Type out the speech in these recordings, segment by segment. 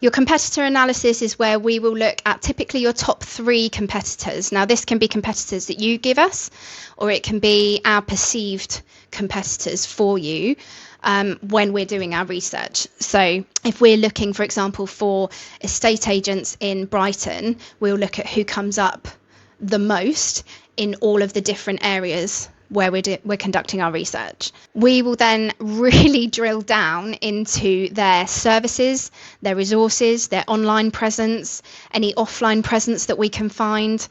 Your competitor analysis is where we will look at typically your top 3 competitors. Now, this can be competitors that you give us, or it can be our perceived competitors for you when we're doing our research. So if we're looking, for example, for estate agents in Brighton, we'll look at who comes up the most in all of the different areas where we're conducting our research. We will then really drill down into their services, their resources, their online presence, any offline presence that we can find.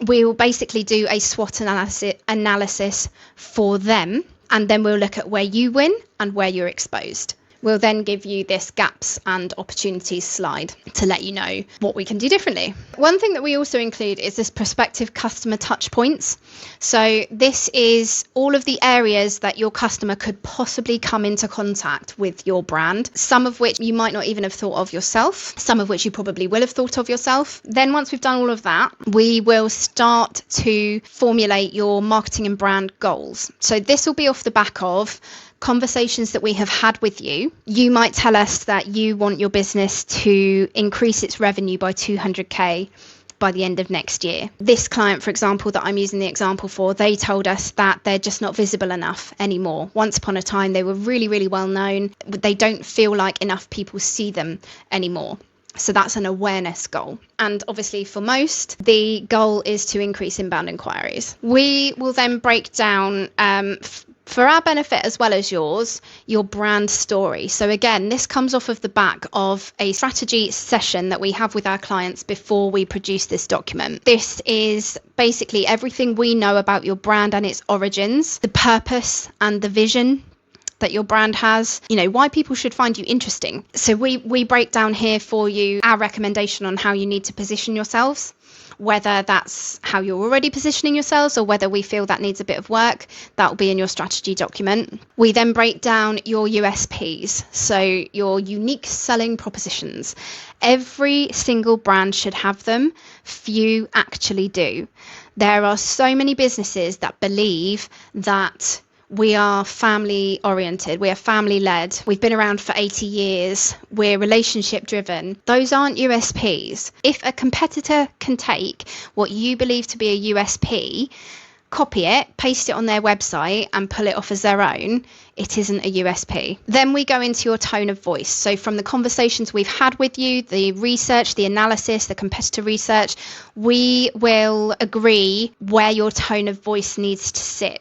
We will basically do a SWOT analysis for them, and then we'll look at where you win and where you're exposed. We'll then give you this gaps and opportunities slide to let you know what we can do differently. One thing that we also include is this prospective customer touch points. So this is all of the areas that your customer could possibly come into contact with your brand, some of which you might not even have thought of yourself, some of which you probably will have thought of yourself. Then once we've done all of that, we will start to formulate your marketing and brand goals. So this will be off the back of conversations that we have had with you. You might tell us that you want your business to increase its revenue by 200k by the end of next year. This client, for example, that I'm using the example for, they told us that they're just not visible enough anymore. Once upon a time, they were really, really well known, but they don't feel like enough people see them anymore. So that's an awareness goal. And obviously for most, the goal is to increase inbound inquiries. We will then break down, for our benefit as well as yours, your brand story. So again, this comes off of the back of a strategy session that we have with our clients before we produce this document. This is basically everything we know about your brand and its origins, the purpose and the vision that your brand has, why people should find you interesting. So we break down here for you our recommendation on how you need to position yourselves, whether that's how you're already positioning yourselves or whether we feel that needs a bit of work. That will be in your strategy document. We then break down your USPs, so your unique selling propositions. Every single brand should have them. Few actually do. There are so many businesses that believe that we are family oriented, we are family led, we've been around for 80 years, we're relationship driven. Those aren't USPs. If a competitor can take what you believe to be a USP, copy it, paste it on their website and pull it off as their own, it isn't a USP. Then we go into your tone of voice. So from the conversations we've had with you, the research, the analysis, the competitor research, we will agree where your tone of voice needs to sit.